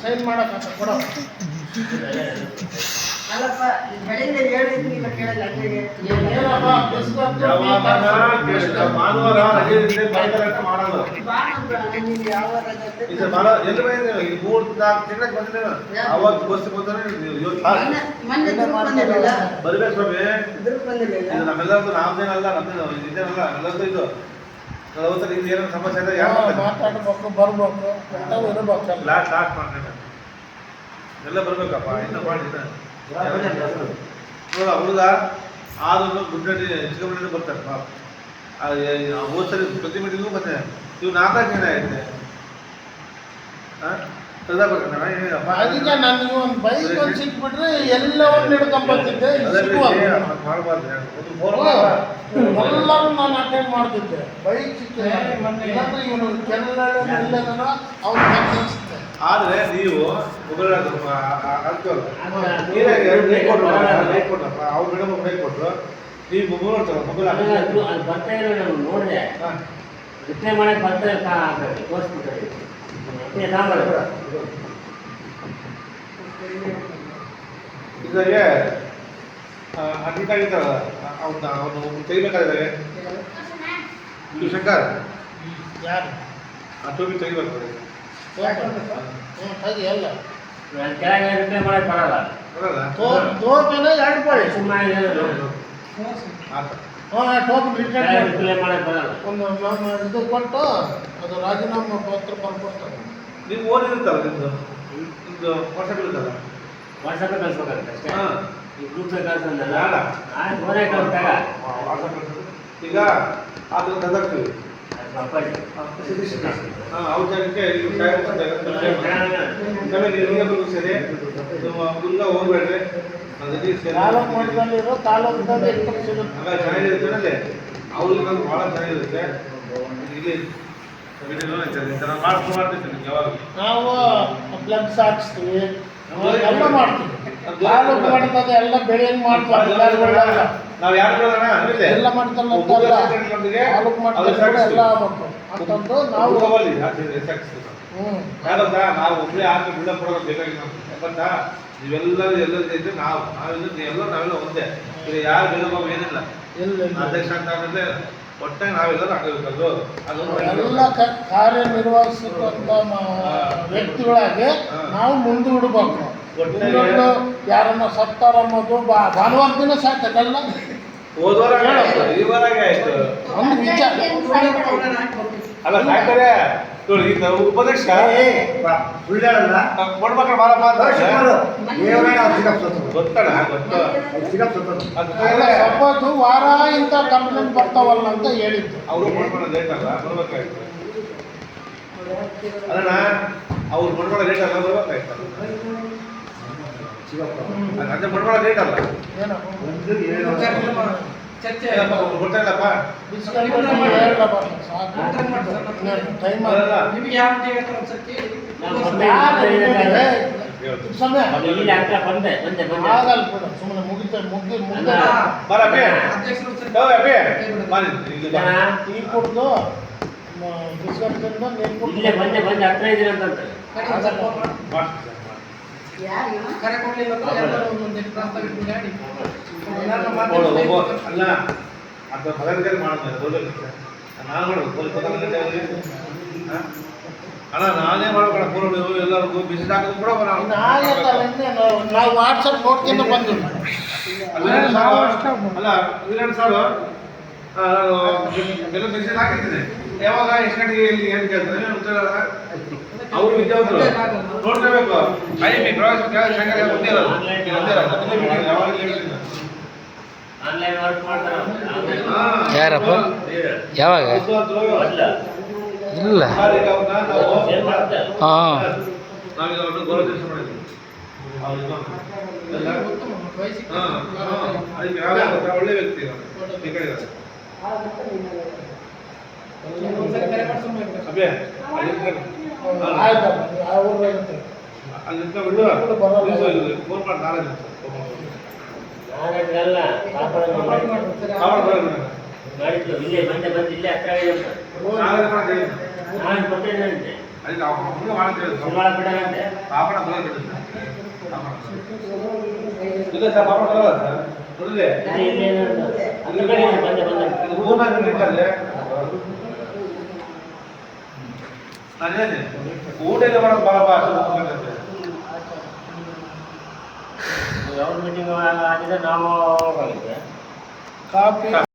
Sign ಮಾಡಕ್ಕೆ ಕೊಡೋ ಅಲ್ಲಪ್ಪ ಬೆಳಿಗ್ಗೆ ಹೇಳಿದ್ರಿ ಇಲ್ಲ ಕೇಳಲ್ಲ ಅಲ್ಲಿಗೆ ಏನಪ್ಪ ಬಿಸ್ಕತ್ತು ಭಾನುವಾರ ರಜೆ ಇದ್ರೆ ಬಾಯ್ತಾರಂತ ಮಾಡೋದು ನಿಮ್ಗೆ ಯಾವ ರಜೆ ಇದು ಮಾಡೋ ಎಲ್ಲಿ ಬಂದಿದ್ದೀವಿ ಈ 3-4 ತಿಂಗಳಿಗೆ ಬಂದಿದ್ದೀವಿ ಅವತ್ತು ಬಸ್ ಬಂದರೆ ಮೊನ್ನೆ ಬಂದಿರಲಿಲ್ಲ ಬರ್ಬೇಕು ಸ್ವಾಮಿ ಇದ್ರಿಗೆ ಬಂದಿರಲಿಲ್ಲ ಇದು ನಮ್ಮೆಲ್ಲರದ್ದು ನಾಮ್ದೇನಲ್ಲ ನಮ್ದು ಇದೇನಲ್ಲ ಎಲ್ಲರದ್ದು ಇದು ಅವತ್ತು ಇದು ಏನೋ ಸಮಸ್ಯೆ ಇದೆ ಯಾರು ಮಾತಾಡ್ಬೇಕು ಬರ್ಬೇಕು ಎಲ್ಲವೂ ಇರಬೇಕಲ್ಲ ಲಾಸ್ಟ್ ಮಾಡ್ಕೊಂಡು ಎಲ್ಲ ಬರ್ಬೇಕಪ್ಪ ಇನ್ನೂ ಮಾಡಿದ್ದೆ ನೋಡ ಹುಡುಗ ಆದ್ರೂ ಗುಡ್ಡಟ್ಟಿ ಚಿಕ್ಕಮಂಡಿ ಬರ್ತಾರೆ ಪಾಪ ಹೋದ ಸರಿ ಪ್ರತಿ ಮೀಟಿಂಗೂ ಬಂದೆ ಇವು 4 ಜನ ಆಯ್ತು ಅದಕ್ಕೆ ನನಗೆ ಒಂದು ಬೈಕ್ ಒಂದು ಸಿಕ್ಬಿಟ್ರೆ ಎಲ್ಲವನ್ನು ಹಿಡ್ಕೊಂಬರ್ತಿದ್ದೆ ಮಾಡಬಾರ್ದು ಎಲ್ಲರೂ ನಾನು ಅಟೆಂಡ್ ಮಾಡ್ತಿದ್ದೆ ಬೈಕ್ ಸಿಕ್ಕಿದ್ರೆ ಇಲ್ಲಾಂದ್ರೆ ಇವನು ಕೆಲ್ಲದನ ಅವ್ರು ಅನಿಸುತ್ತೆ ಆದರೆ ನೀವು ಮೊಬೈಲ್ ಕೊಟ್ರಪ್ಪ ಅವ್ರು ಮೇಡಮ್ ಮೊಬೈಲ್ ಕೊಟ್ಟರು ನೀವು ಮೊಬೈಲ್ ನೋಡ್ತಾರ ಮೊಬೈಲ್ ಅದು ಬರ್ತಾ ಇರೋ ನಾವು ನೋಡಿದೆ ರಿಪ್ಲೈ ಮಾಡಕ್ಕೆ ಬರ್ತಾ ತೋರಿಸ್ಬಿಟ್ರೆ ಇದಾಗೆ ಅಡ್ಮಿಟ್ ಆಗಿದ್ದಾರಲ್ಲ ಅವನು ತೆಗಿಬೇಕಾದ್ರೆ ಶಂಕರ್ ಯಾರು ಆ ಟೋಪಿ ತೆಗಿಬೇಕು ಹಾಗೆ ಅಲ್ಲ ಕೆಳಗೆ ರಿಪ್ಲೈ ಮಾಡಕ್ಕೆ ಬರಲ್ಲ ಬರಲ್ಲ ಟೋಪಿನ 2 ಪಾಳಿ ಸುಮ್ಮನೆ ಆತ ಟೋಪಿ ರಿಟರ್ನ್ ರಿಪ್ಲೈ ಮಾಡಕ್ಕೆ ಬರಲ್ಲ ಒಂದು ಇದು ಕೊಟ್ಟು ಅದು ರಾಜೀನಾಮೆ ಪತ್ರ ಬರ್ಕೊಡ್ತಾರೆ ನೀವು ಓದಿರುತ್ತಲ್ಲ ನಿಮ್ದು ವಾಟ್ಸಪ್ ಇರುತ್ತಲ್ಲ ವಾಟ್ಸಪ್ ಕಳಿಸ್ಬೇಕಾಗುತ್ತೆ ಅಷ್ಟೇ ಹಾಂ ಈ ಗ್ರೂಪ್ ಕಳ್ಸಂದಲ್ಲ ಬೇಡ. ಫೋನೇ ಕಳ್ಸಿದಾಗ ವಾಟ್ಸಪ್ ಈಗ ಅದನ್ನ ತಗೋತೀವಿ ಅವ್ರ ಜಾಗಕ್ಕೆ ಸರಿ ಮುಂದೆ ಹೋಗ್ಬೇಡ್ರಿ ತಾಲೂಕು ಮಟ್ಟದಲ್ಲಿರೋ ತಾಲೂಕಲ್ಲಿ ಚೆನ್ನಾಗಿರುತ್ತೆ ಅವ್ರಿಗೆ ನಮ್ಗೆ ಭಾಳ ಚೆನ್ನಾಗಿರುತ್ತೆ ಇಲ್ಲಿ ಮಾಡ್ತೀನಿ ಯಾವಾಗ ನಾವು ಫ್ಲೆಕ್ಸ್ ಹಾಕ್ಸ್ತೀವಿ ಎಲ್ಲ ಮಾಡ್ತೀವಿ ತಾಲೂಕು ಮಟ್ಟದಾಗ ಎಲ್ಲ ಬೆಳೆ ಮಾಡ್ತೀವಿ ನಾವು ಯಾರು ಎಲ್ಲ ಮಾಡ್ತಲ್ಲ ತಾಲೂಕು ಮಟ್ಟದಲ್ಲಿ ಎಲ್ಲ ಆಗ್ಬೇಕು ಅಂತಂದು ನಾವು ಯಾರಂತ ನಾವು ಒಬ್ಬರೇ ಹಾಕಿ ಬಿಡ ಕೊಡೋದು ಬೇಕಾಗಿಲ್ಲ ಯಾಕಂತ ನೀವೆಲ್ಲರೂ ಎಲ್ಲರೂ ಇದ್ರೆ ನಾವೆಲ್ಲ ಒಂದೇ ಈಗ ಯಾರು ಬೇರೆ ಏನಿಲ್ಲ ಅಧ್ಯಕ್ಷ ಅಂತ ಆಮೇಲೆ ಒಟ್ಟಾಗಿ ನಾವೆಲ್ಲರೂ ಹಾಕಬೇಕಲ್ರು ಎಲ್ಲ ಕಾರ್ಯನಿರ್ವಹಿಸಿದಂಥ ವ್ಯಕ್ತಿಗಳಾಗಿ ನಾವು ಮುಂದೂಡಬೇಕು ಯಾರನ್ನ ಸತ್ತಾರ ಅನ್ನೋದು ಭಾನುವಾರ ದಿನ ಸಾಕಲ್ಲ ಹೋದ್ವಾರ ಈ ವಾರಾಗೆ ಆಯ್ತು ಒಂದು ವಿಚಾರ ಅಲ್ಲ ಸಾಕ್ತಾರೆ ನೋಡಿ ಈಗ ಉಪಾಧ್ಯಕ್ಷ ಕೊಡ್ಬೇಕ ಗೊತ್ತಲ್ಲ ಸಪೋಸು ವಾರ ಇಂಥ ಕಂಪ್ಲೇಂಟ್ ಬರ್ತಾವಲ್ಲ ಅಂತ ಹೇಳಿದ್ದು ಅವರು ಮಾಡ್ಕೊಳ್ಳೋ ಲೇಟ್ ಅಲ್ಲ ಬರ್ಬೇಕಾಯ್ತು ಅದನ್ನ ಅವ್ರು ಮಾಡ್ಕೊಳ್ಳೋ ಲೇಟ್ ಅಲ್ಲ ಬರ್ಬೇಕಾಯ್ತು ಅದೇ ಮಾಡ್ಕೊಳ್ಳೋ ಲೇಟ್ ಅಲ್ಲ ಗೊತ್ತಾಯಿಲ್ಲಪ್ಪ ಸುಮ್ಮನೆ ಮುಗಿತ ಟೀ ಕುಡ್ದು ಬಿಸ್ಕಟ್ದಿಂದ ಇಲ್ಲೇ ಬಂದೆ ಹತ್ರ ಇದ್ದೀರ ಅಂತ ಕರೆ ಕೊಡ್ಲಿಲ್ಲ ಒಂದೊಂದು ಪ್ರಸ್ತಾವ ಇಟ್ಕೊಂಡು ಅಲ್ಲ ಅದು ಮಗನಿಗೆ ಮಾಡಿದ್ರೆ ನಾನು ಮಾಡೋದು ಅಲ್ಲ ನಾನೇ ಮಾಡ್ಬೇಡ ಫೋನ್ ಎಲ್ಲರಿಗೂ ಬಿಸಿ ಹಾಕೋದು ಕೂಡ ನಾವು ವಾಟ್ಸಪ್ ನೋಡ್ಕೊಂಡು ಬಂದಿಲ್ಲ ಅಲ್ಲ ವೀರಣ್ಣ ಸರ್ ನಾನು ಎಲ್ಲ ಮೆಸೇಜ್ ಹಾಕಿದ್ದೀನಿ ಯಾವಾಗ ಎಷ್ಟು ಗಂಟೆಗೆ ಎಲ್ಲಿ ಏನು ಕೇಳ್ತಾರೆ ಅವರು ವಿದ್ಯಾವಂತರು ನೋಡ್ಕೋಬೇಕು ಟೈಮಿಂಗ್ ಶಂಕರ ಯಾವಾಗ ಆನ್ಲೈನ್ ವರ್ಕ್ ಮಾಡ್ತಾರೆ ಯಾರಪ್ಪ ಯಾವಾಗ ಇಲ್ಲ ಹಾಂ ನಾವೀಗ ಅವ್ರನ್ನ ಗೌರವ ದಿವಸ ಮಾಡಿದ್ವಿ ಒಳ್ಳೆ ವ್ಯಕ್ತಿ ಈ ಕಡೆ ಇದ್ದಾರೆ ಅಭ್ಯ ಅಲ್ಲಿ ಫೋನ್ ಮಾಡಿ ಮಾಡಿದ್ದು ಇಲ್ಲೇ ಬಂದೆ ಇಲ್ಲೇ ಹತ್ರ ನಾನು ಕೊಟ್ಟಿದ್ದೇನೆ ಅದಕ್ಕೆ ಅವ್ನಿಗೆ ಮಾಡಕ್ಕೆ ಹೇಳಿದ್ರು ಶನಿವಾರ ಬಿಡೋಣಂತೆ. ಪಾಪಣ ಬರೋದು ಬಿಡುತ್ತೆ ಇಲ್ಲ ಸರ್ ಪಾಪಣ ಬರೋಲ್ಲ ಸರ್ ಬರಲಿ ಇಲ್ಲಿ ಏನಾದ್ರು ಅದ್ರ ಕಡೆ ಇದೆ, ಬಂದೆ ಇದು ಮೂರ್ನಾಲ್ಕು ನಿಂತಲ್ಲಿ ನಾನು ಹೇಳಿದೆ ಊಟ ಇಲ್ಲ ಮಾಡೋದು ಭಾಳ ಭಾಷೆ ಹೋಗ್ಬೇಕಂತೆ ಅವ್ರ ಮೀಟಿಂಗ್ ಆಗಿದೆ, ನಾವು ಹೋಗಿದ್ದೆ. ಕಾಫಿ